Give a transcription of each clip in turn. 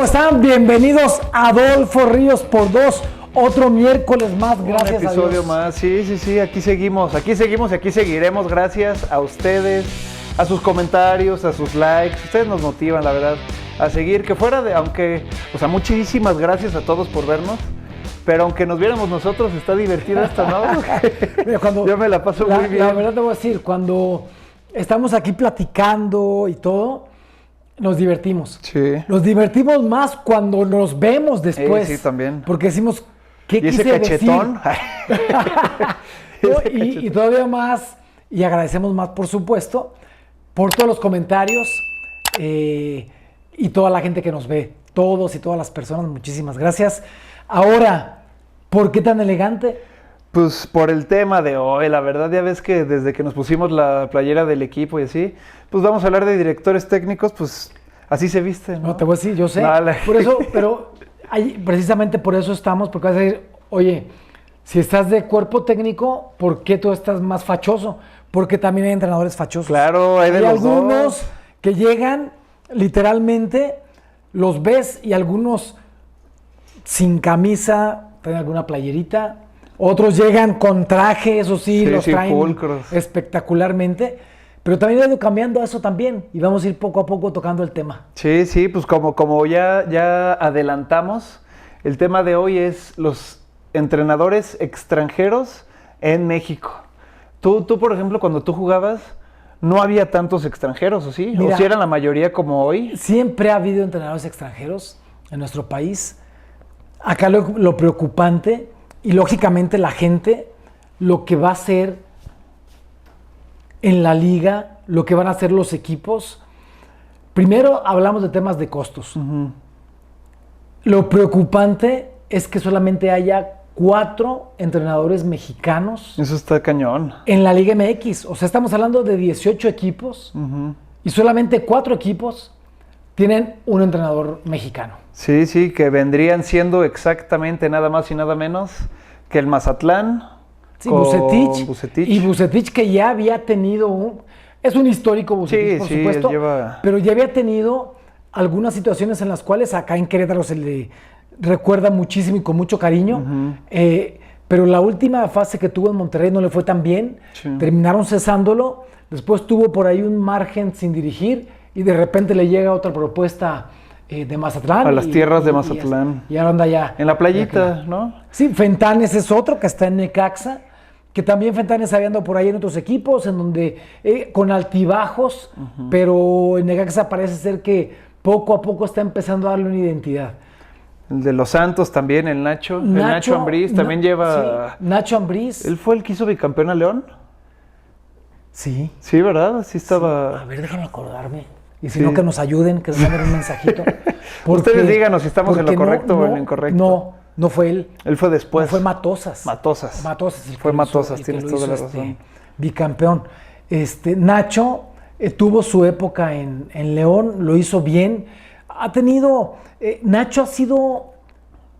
están? Bienvenidos a Adolfo Ríos por dos. Otro miércoles más, gracias a Dios. Un episodio más, sí, aquí seguimos y aquí seguiremos gracias a ustedes, a sus comentarios, a sus likes. Ustedes nos motivan, la verdad, a seguir, que fuera de, aunque, o sea, muchísimas gracias a todos por vernos, pero aunque nos viéramos nosotros, está divertido esto, ¿no? Mira, yo me la paso muy bien. La verdad te voy a decir, cuando estamos aquí platicando y todo, nos divertimos. Sí. Nos divertimos más cuando nos vemos después. Sí, también. Porque decimos, ¿qué ¿Y quise ese cachetón? Decir? Y todavía más, y agradecemos más, por supuesto, por todos los comentarios y toda la gente que nos ve. Todos y todas las personas, muchísimas gracias. Ahora, ¿por qué tan elegante? Pues por el tema de hoy, la verdad ya ves que desde que nos pusimos la playera del equipo y así, pues vamos a hablar de directores técnicos, pues así se viste, ¿no? No, te voy a decir, yo sé. Dale. Por eso, pero precisamente por eso estamos, porque vas a decir, oye, si estás de cuerpo técnico, ¿por qué tú estás más fachoso? Porque también hay entrenadores fachosos. Claro, hay de los algunos dos. Que llegan, literalmente, los ves y algunos sin camisa, traen alguna playerita. Otros llegan con traje, eso sí, los traen pulcros. Espectacularmente. Pero también ha ido cambiando eso también. Y vamos a ir poco a poco tocando el tema. Sí, pues como ya adelantamos, el tema de hoy es los entrenadores extranjeros en México. Tú, por ejemplo, cuando tú jugabas, no había tantos extranjeros, ¿o sí? Mira, ¿o si eran la mayoría como hoy? Siempre ha habido entrenadores extranjeros en nuestro país. Acá lo preocupante, y lógicamente la gente, lo que va a hacer en la liga, lo que van a hacer los equipos. Primero hablamos de temas de costos. Uh-huh. Lo preocupante es que solamente haya 4 entrenadores mexicanos. Eso está cañón. En la Liga MX. O sea, estamos hablando de 18 equipos y solamente 4 equipos tienen un entrenador mexicano. Sí, que vendrían siendo exactamente nada más y nada menos que el Mazatlán. Sí, Vucetich. Y Vucetich, que ya había tenido es un histórico Vucetich, por supuesto, pero ya había tenido algunas situaciones en las cuales acá en Querétaro se le recuerda muchísimo y con mucho cariño. Pero la última fase que tuvo en Monterrey no le fue tan bien. Sí. Terminaron cesándolo. Después tuvo por ahí un margen sin dirigir y de repente le llega otra propuesta de Mazatlán. A las tierras de Mazatlán. Y ahora anda ya. En la playita, ¿no? Sí, Fentanes es otro que está en Necaxa, que también Fentanes había andado por ahí en otros equipos, en donde con altibajos, pero en Necaxa parece ser que poco a poco está empezando a darle una identidad. El de los Santos también, el Nacho Ambriz también lleva... Sí, Nacho Ambriz. ¿Él fue el que hizo bicampeón a León? Sí. Sí, ¿verdad? Sí estaba... Sí. A ver, déjame acordarme. Y si no, que nos ayuden, que nos manden un mensajito. Ustedes díganos si estamos en lo correcto o en lo incorrecto. No fue él. Él fue después. No, fue Matosas. Fue Matosas, tienes toda la razón. Bicampeón. Nacho tuvo su época en León, lo hizo bien. Ha tenido... Nacho ha sido...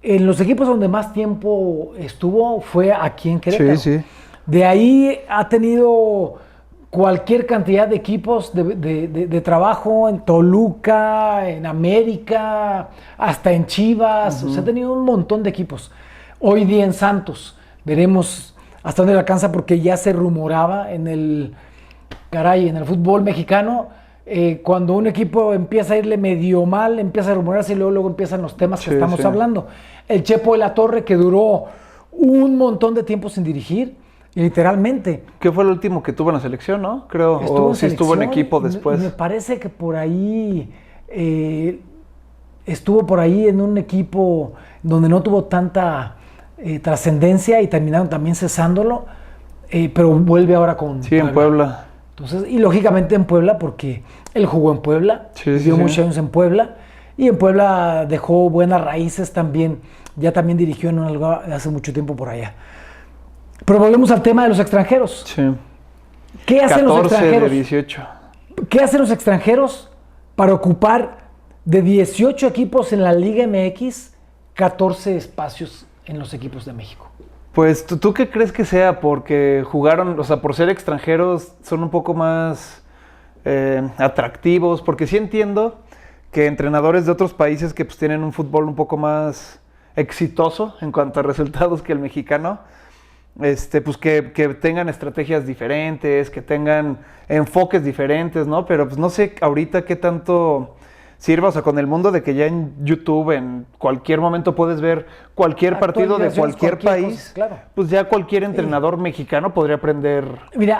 En los equipos donde más tiempo estuvo fue aquí en Querétaro. Sí. De ahí ha tenido cualquier cantidad de equipos de trabajo en Toluca, en América, hasta en Chivas. O sea, ha tenido un montón de equipos. Hoy día en Santos. Veremos hasta dónde le alcanza, porque ya se rumoraba en el fútbol mexicano. Cuando un equipo empieza a irle medio mal, empieza a rumorarse y luego empiezan los temas que estamos hablando. El Chepo de la Torre, que duró un montón de tiempo sin dirigir, literalmente. ¿Qué fue el último que tuvo en la selección, no? Creo, estuvo en equipo después. Me parece que por ahí estuvo por ahí en un equipo donde no tuvo tanta trascendencia y terminaron también cesándolo, pero vuelve ahora con en Puebla. Entonces, y lógicamente en Puebla, porque él jugó en Puebla, vivió muchos años en Puebla, y en Puebla dejó buenas raíces también. Ya también dirigió en algo hace mucho tiempo por allá. Pero volvemos al tema de los extranjeros. Sí. ¿Qué hacen los extranjeros? De 18. ¿Qué hacen los extranjeros para ocupar de 18 equipos en la Liga MX, 14 espacios en los equipos de México? Pues, ¿tú qué crees que sea? Porque jugaron, o sea, por ser extranjeros, son un poco más atractivos. Porque sí entiendo que entrenadores de otros países que pues tienen un fútbol un poco más exitoso en cuanto a resultados que el mexicano, pues que tengan estrategias diferentes, que tengan enfoques diferentes, ¿no? Pero pues no sé ahorita qué tanto sirva, o sea, con el mundo de que ya en YouTube en cualquier momento puedes ver cualquier partido de cualquier país, cosa, claro. Pues ya cualquier entrenador mexicano podría aprender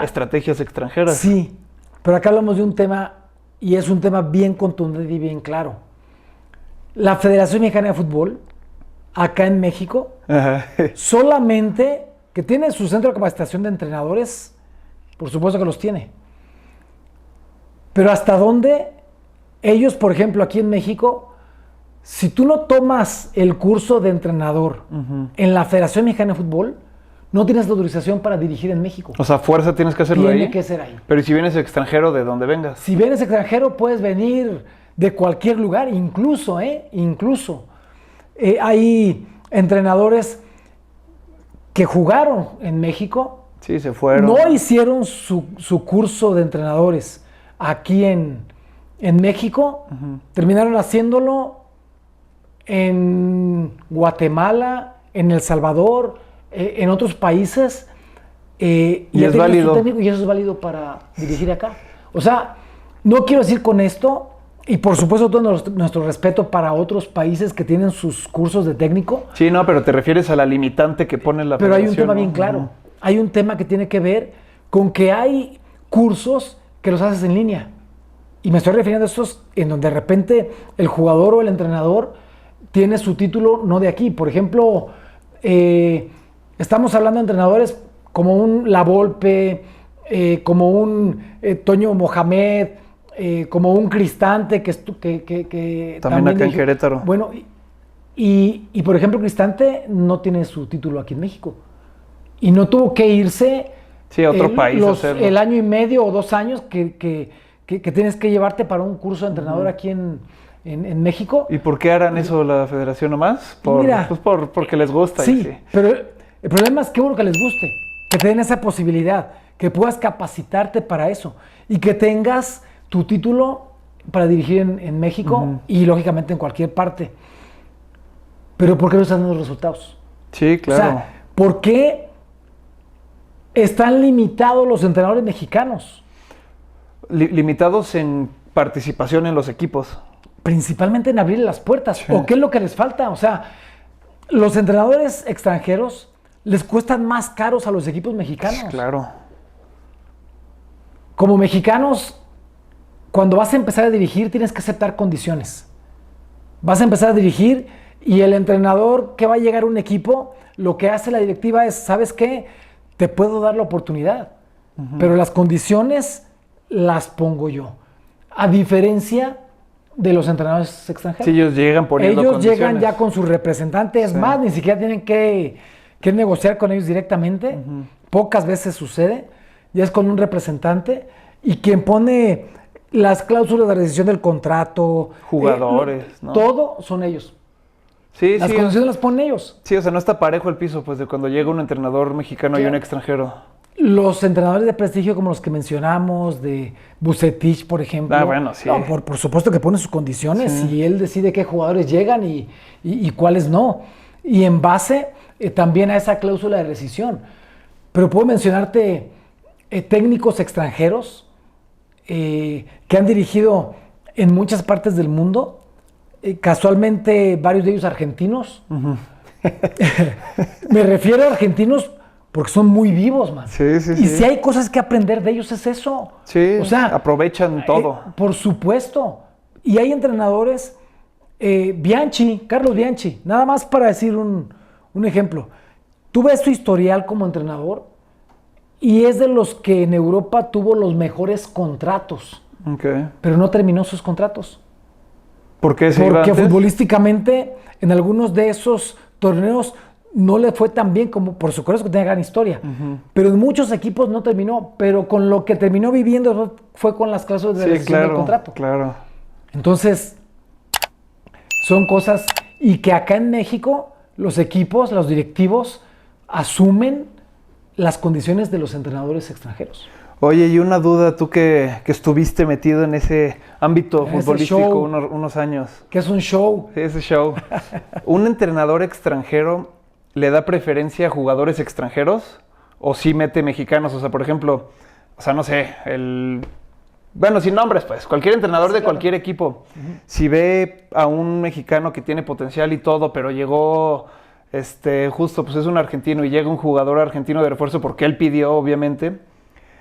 estrategias extranjeras. Sí, pero acá hablamos de un tema, y es un tema bien contundente y bien claro. La Federación Mexicana de Fútbol, acá en México, solamente que tiene su centro de capacitación de entrenadores, por supuesto que los tiene. Pero hasta dónde ellos, por ejemplo, aquí en México, si tú no tomas el curso de entrenador en la Federación Mexicana de Fútbol, no tienes la autorización para dirigir en México. O sea, fuerza tienes que hacerlo ahí. Tiene que ser ahí. Pero ¿y si vienes extranjero, de donde vengas? Si vienes extranjero, puedes venir de cualquier lugar, incluso, hay entrenadores que jugaron en México. Sí, se fueron. No hicieron su curso de entrenadores aquí en México. Terminaron haciéndolo en Guatemala, en El Salvador, en otros países. Y es válido. Y eso es válido para dirigir acá. O sea, no quiero decir con esto, y por supuesto todo nuestro respeto para otros países que tienen sus cursos de técnico. Sí, no, pero te refieres a la limitante que pone la Pero federación. hay un tema bien claro. Hay un tema que tiene que ver con que hay cursos que los haces en línea. Y me estoy refiriendo a estos en donde de repente el jugador o el entrenador tiene su título no de aquí. Por ejemplo, estamos hablando de entrenadores como un La Volpe, como un Toño Mohamed, como un Cristante que también acá en Querétaro. Bueno, y por ejemplo Cristante no tiene su título aquí en México y no tuvo que irse a otro país el año y medio o 2 años que tienes que llevarte para un curso de entrenador aquí en México. ¿Y por qué harán eso la federación nomás? Porque les gusta. Sí, pero el problema es que uno que les guste, que te den esa posibilidad, que puedas capacitarte para eso y que tengas tu título para dirigir en México y lógicamente en cualquier parte. Pero ¿por qué no están dando resultados? Sí, claro. O sea, ¿por qué están limitados los entrenadores mexicanos? Limitados en participación en los equipos. Principalmente en abrir las puertas. Sí. ¿O qué es lo que les falta? O sea, los entrenadores extranjeros les cuestan más caros a los equipos mexicanos. Claro. Como mexicanos, cuando vas a empezar a dirigir, tienes que aceptar condiciones. Vas a empezar a dirigir y el entrenador que va a llegar a un equipo, lo que hace la directiva es, ¿sabes qué? Te puedo dar la oportunidad, pero las condiciones las pongo yo. A diferencia de los entrenadores extranjeros. Sí, ellos llegan poniendo condiciones. Llegan ya con sus representantes, sí. Más, ni siquiera tienen que negociar con ellos directamente. Pocas veces sucede. Ya es con un representante y quien pone las cláusulas de rescisión del contrato. Jugadores, ¿no? Todo son ellos. Sí, las condiciones las ponen ellos. Sí, o sea, no está parejo el piso, pues, de cuando llega un entrenador mexicano y un extranjero. Los entrenadores de prestigio como los que mencionamos, de Bucetich, por ejemplo. Bueno, sí. No, por supuesto que pone sus condiciones y él decide qué jugadores llegan y cuáles no. Y en base también a esa cláusula de rescisión. Pero puedo mencionarte técnicos extranjeros que han dirigido en muchas partes del mundo. Casualmente varios de ellos argentinos. Me refiero a argentinos porque son muy vivos, man. Sí. Y si hay cosas que aprender de ellos es eso. Sí, o sea, aprovechan todo. Por supuesto. Y hay entrenadores, Carlos Bianchi, nada más para decir un ejemplo. Tú ves su historial como entrenador y es de los que en Europa tuvo los mejores contratos. Okay. Pero no terminó sus contratos. ¿Por qué? Porque futbolísticamente en algunos de esos torneos no le fue tan bien como, por supuesto que tiene gran historia, pero en muchos equipos no terminó, pero con lo que terminó viviendo fue con las cláusulas de rescisión del contrato. Claro. Entonces, son cosas, y que acá en México los equipos, los directivos, asumen las condiciones de los entrenadores extranjeros. Oye, y una duda, tú que estuviste metido en ese ámbito En ese futbolístico show. unos años. Que es un show. Sí, ese show. ¿Un entrenador extranjero le da preferencia a jugadores extranjeros o sí mete mexicanos? O sea, por ejemplo, o sea, no sé, bueno, sin nombres, pues, cualquier entrenador de cualquier equipo, si ve a un mexicano que tiene potencial y todo, pero llegó, justo, pues es un argentino y llega un jugador argentino de refuerzo porque él pidió, obviamente,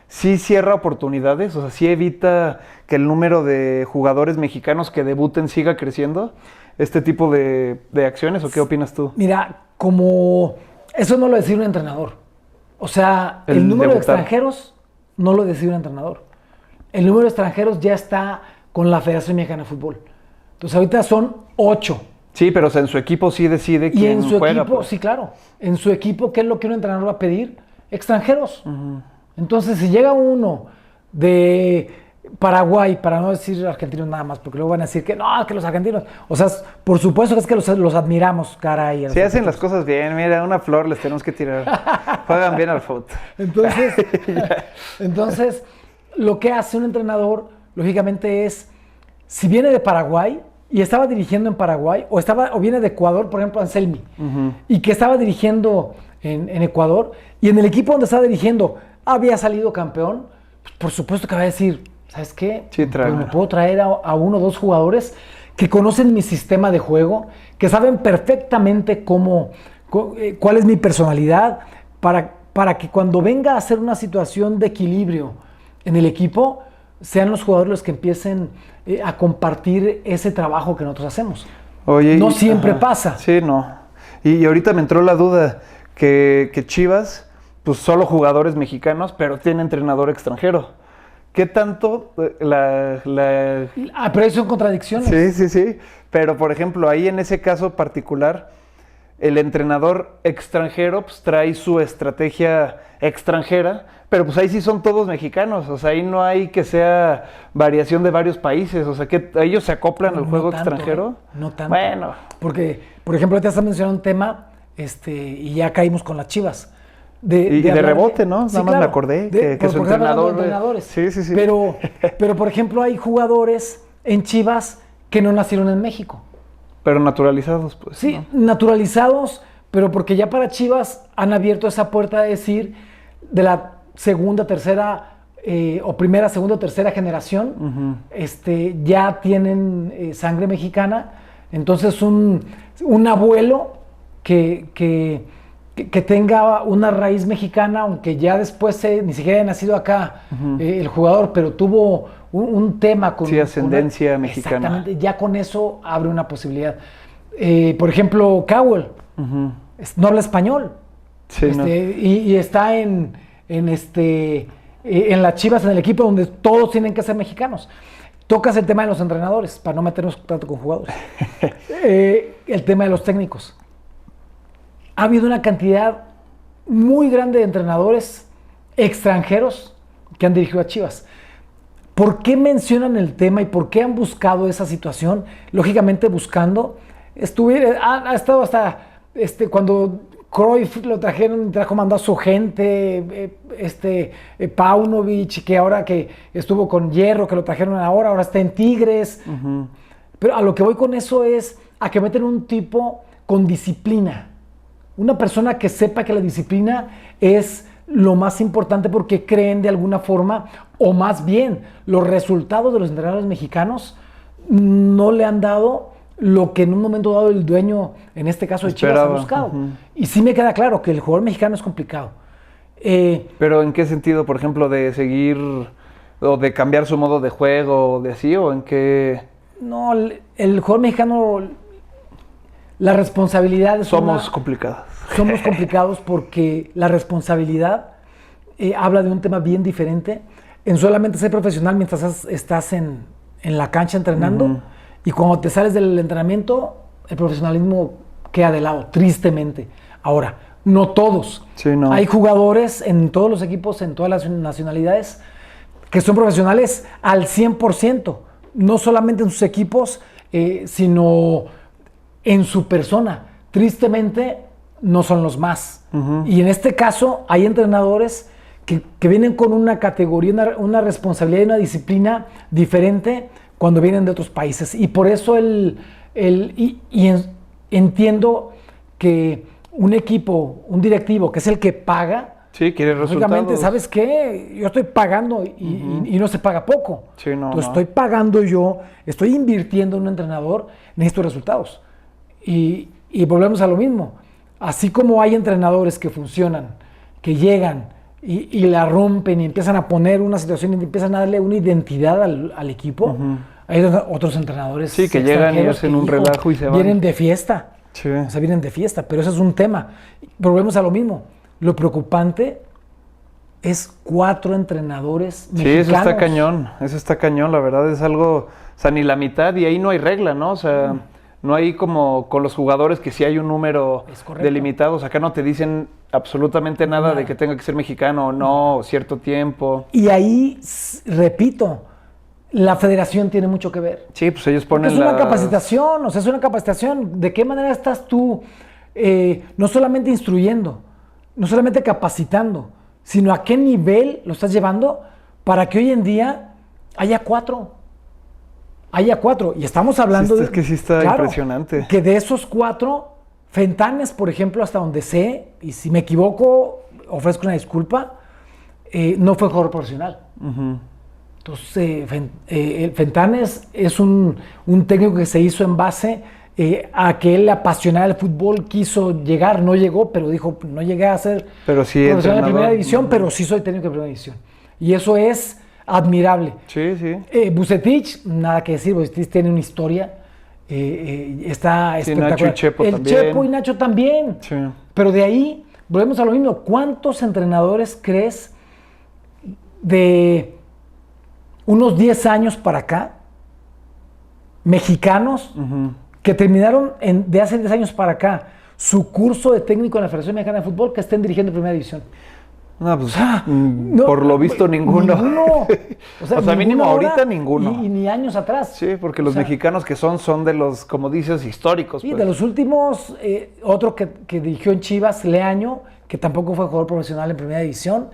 sí cierra oportunidades, o sea, sí evita que el número de jugadores mexicanos que debuten siga creciendo, este tipo de acciones, ¿o qué opinas tú? Mira, como eso no lo decide un entrenador. O sea, el número de extranjeros no lo decide un entrenador. El número de extranjeros ya está con la Federación Mexicana de Fútbol. Entonces ahorita son 8. Sí, pero o sea, en su equipo sí decide quién Y en su juega, equipo, pues. sí, claro. En su equipo, ¿qué es lo que un entrenador va a pedir? Extranjeros. Entonces, si llega uno de Paraguay, para no decir argentinos nada más, porque luego van a decir que no, que los argentinos, o sea, por supuesto que es que los admiramos, caray. Si hacen las cosas bien, mira, una flor les tenemos que tirar. Juegan bien al fútbol. Entonces, lo que hace un entrenador, lógicamente, es, si viene de Paraguay y estaba dirigiendo en Paraguay, o viene de Ecuador, por ejemplo, Anselmi, y que estaba dirigiendo en Ecuador, y en el equipo donde estaba dirigiendo había salido campeón, pues por supuesto que va a decir, ¿sabes qué? Sí, Pues me puedo traer a uno o dos jugadores que conocen mi sistema de juego, que saben perfectamente cuál es mi personalidad, para que cuando venga a ser una situación de equilibrio en el equipo, sean los jugadores los que empiecen a compartir ese trabajo que nosotros hacemos. Oye, no siempre pasa. Sí, no. Y ahorita me entró la duda que Chivas, pues solo jugadores mexicanos, pero tiene entrenador extranjero. ¿Qué tanto Pero ahí son contradicciones. Sí. Pero, por ejemplo, ahí en ese caso particular, el entrenador extranjero pues trae su estrategia extranjera, pero pues ahí sí son todos mexicanos, o sea, ahí no hay que sea variación de varios países, o sea, que ellos se acoplan al juego tanto, extranjero. No tanto. Bueno. Porque, por ejemplo, te has mencionado un tema, y ya caímos con las Chivas. De rebote, ¿no? Sí, Nada más claro, me acordé que su entrenador... entrenadores. Sí. Pero, por ejemplo, hay jugadores en Chivas que no nacieron en México. Pero naturalizados, pues. Sí, ¿no? naturalizados, pero porque ya para Chivas han abierto esa puerta de decir de la segunda, tercera o primera, segunda o tercera generación, ya tienen sangre mexicana. Entonces un abuelo que tenga una raíz mexicana, aunque ya después ni siquiera haya nacido acá el jugador, pero tuvo un tema con... Sí, ascendencia mexicana. Exactamente, ya con eso abre una posibilidad. Por ejemplo, Cowell no habla español. Sí, ¿no? Y está en las Chivas, en el equipo donde todos tienen que ser mexicanos. Tocas el tema de los entrenadores, para no meternos tanto con jugadores. El tema de los técnicos. Ha habido una cantidad muy grande de entrenadores extranjeros que han dirigido a Chivas. ¿Por qué mencionan el tema y por qué han buscado esa situación? Lógicamente buscando, ha estado hasta cuando Cruyff lo trajo mandado a su gente, Paunovic, que ahora que estuvo con Hierro, que lo trajeron ahora está en Tigres. Pero a lo que voy con eso es a que meten un tipo con disciplina. Una persona que sepa que la disciplina es lo más importante porque creen de alguna forma, o más bien, los resultados de los entrenadores mexicanos no le han dado lo que en un momento dado el dueño, en este caso de Chivas, ha buscado. Y sí me queda claro que el jugador mexicano es complicado. Pero ¿en qué sentido, por ejemplo, de seguir o de cambiar su modo de juego, de así, o en qué? No, el jugador mexicano, la responsabilidad es Somos complicados. Somos complicados porque la responsabilidad habla de un tema bien diferente. En solamente ser profesional mientras estás en la cancha entrenando, y cuando te sales del entrenamiento, el profesionalismo queda de lado, tristemente. Ahora, no todos. Sí, no. Hay jugadores en todos los equipos, en todas las nacionalidades, que son profesionales al 100%, no solamente en sus equipos, sino en su persona. Tristemente, no son los más. Y en este caso, hay entrenadores que vienen con una categoría, una responsabilidad y una disciplina diferente cuando vienen de otros países. Y por eso entiendo que un equipo, un directivo, que es el que paga, Sí, quiere resultados. ¿sabes qué? Yo estoy pagando y no se paga poco. Sí, no, Entonces no. estoy pagando yo, estoy invirtiendo en un entrenador, necesito resultados. Y volvemos a lo mismo. Así como hay entrenadores que funcionan, que llegan y la rompen y empiezan a poner una situación y empiezan a darle una identidad al equipo, hay otros entrenadores Sí, que llegan y extranjeros hacen un relajo y se van. vienen de fiesta. Sí. O sea, vienen de fiesta, pero eso es un tema. Volvemos a lo mismo. Lo preocupante es 4 entrenadores mexicanos. Sí, eso está cañón, la verdad es algo, o sea, ni la mitad y ahí no hay regla, ¿no? O sea, no hay como con los jugadores que sí hay un número delimitado, o sea, acá no te dicen absolutamente nada de que tenga que ser mexicano o no, cierto tiempo. Y ahí, repito, la federación tiene mucho que ver. Sí, pues ellos ponen Es una capacitación, o sea, es una capacitación. ¿De qué manera estás tú no solamente instruyendo, no solamente capacitando, sino a qué nivel lo estás llevando para que hoy en día haya 4? Haya 4. Y estamos hablando es que sí está impresionante. Que de esos 4, Fentanes, por ejemplo, hasta donde sé, y si me equivoco, ofrezco una disculpa, no fue jugador profesional. Entonces, Fentanes es un técnico que se hizo en base a que él apasionaba el fútbol, quiso llegar, no llegó, pero dijo, no llegué a ser profesional de primera división, pero sí soy técnico de primera división. Y eso es admirable. Sí, sí. Vucetich, nada que decir, Vucetich tiene una historia, está espectacular. Nacho y Chepo el también. Chepo y Nacho también. Sí. Pero de ahí, volvemos a lo mismo, ¿cuántos entrenadores crees de unos 10 años para acá, mexicanos, que terminaron de hace 10 años para acá su curso de técnico en la Federación Mexicana de Fútbol, que estén dirigiendo Primera División? No, pues por lo visto ninguno. O sea, mínimo ahorita ninguno. Y ni años atrás. Sí, porque los mexicanos que son de los, como dices, históricos. Sí, pues. de los últimos, otro que dirigió en Chivas, Leaño, que tampoco fue jugador profesional en Primera División.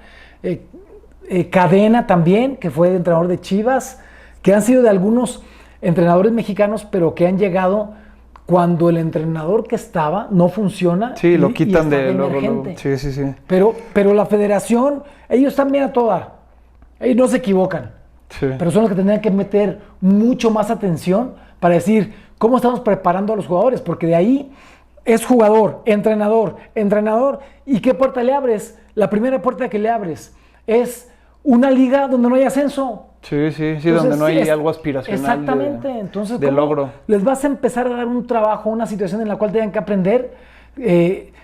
Cadena también, que fue entrenador de Chivas, que han sido de algunos entrenadores mexicanos, pero que han llegado cuando el entrenador que estaba no funciona. Sí, lo quitan de luego. Sí, sí, sí. Pero la federación, ellos también a toda. Ellos no se equivocan. Sí. Pero son los que tendrían que meter mucho más atención para decir cómo estamos preparando a los jugadores, porque de ahí es jugador, entrenador, ¿y qué puerta le abres? La primera puerta que le abres es una liga donde no hay ascenso. Sí, entonces, donde no hay algo aspiracional. Entonces, entonces, de logro. Les vas a empezar a dar un trabajo, una situación en la cual tengan que aprender,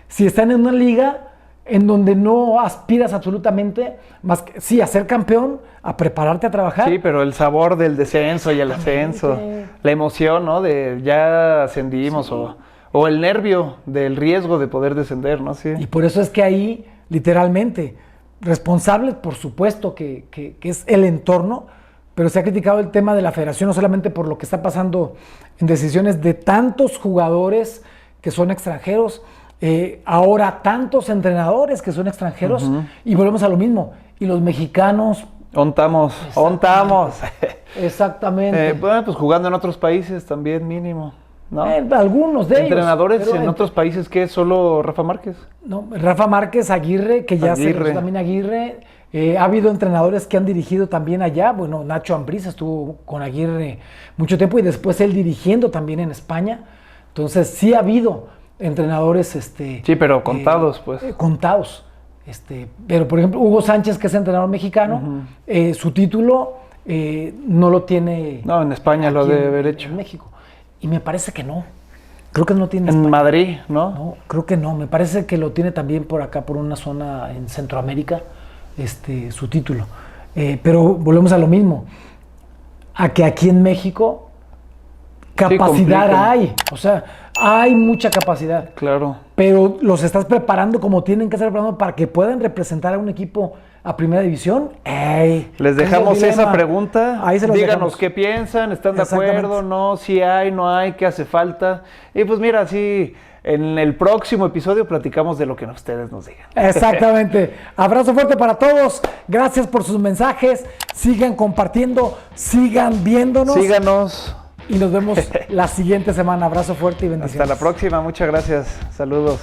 si están en una liga en donde no aspiras absolutamente, más que, sí, a ser campeón, a prepararte a trabajar. Sí, pero el sabor del descenso y el ascenso, la emoción, ¿no? De ya ascendimos, o el nervio del riesgo de poder descender, ¿no? Sí. Y por eso es que ahí, literalmente, responsables, por supuesto, que es el entorno, pero se ha criticado el tema de la federación, no solamente por lo que está pasando en decisiones de tantos jugadores que son extranjeros, ahora tantos entrenadores que son extranjeros, y volvemos a lo mismo, y los mexicanos... Ontamos. Exactamente. Bueno, pues jugando en otros países también mínimo, ¿no? Algunos de ellos. ¿Entrenadores en otros países qué? ¿Solo Rafa Márquez? No, Rafa Márquez, Aguirre, que ya se también Aguirre. Ha habido entrenadores que han dirigido también allá. Bueno, Nacho Ambriz estuvo con Aguirre mucho tiempo y después él dirigiendo también en España. Entonces sí ha habido entrenadores... sí, pero contados, pues. Contados. Pero por ejemplo, Hugo Sánchez, que es entrenador mexicano, su título no lo tiene... No, en España lo debe haber hecho. En México. Y me parece que no. Creo que no tiene... En Madrid, ¿no? No, creo que no. Me parece que lo tiene también por acá, por una zona en Centroamérica, su título. Pero volvemos a lo mismo. A que aquí en México capacidad hay. O sea, hay mucha capacidad. Claro. Pero los estás preparando como tienen que estar preparando para que puedan representar a un equipo a Primera División, ¡ey! Les dejamos ese es el esa dilema. pregunta. Ahí se los Díganos dejamos. qué piensan, ¿están de Exactamente. acuerdo? ¿No? Si hay, no hay, qué hace falta. Y pues mira, así en el próximo episodio platicamos de lo que ustedes nos digan. Exactamente. Abrazo fuerte para todos. Gracias por sus mensajes. Sigan compartiendo, sigan viéndonos. Síganos. Y nos vemos la siguiente semana. Abrazo fuerte y bendiciones. Hasta la próxima. Muchas gracias. Saludos.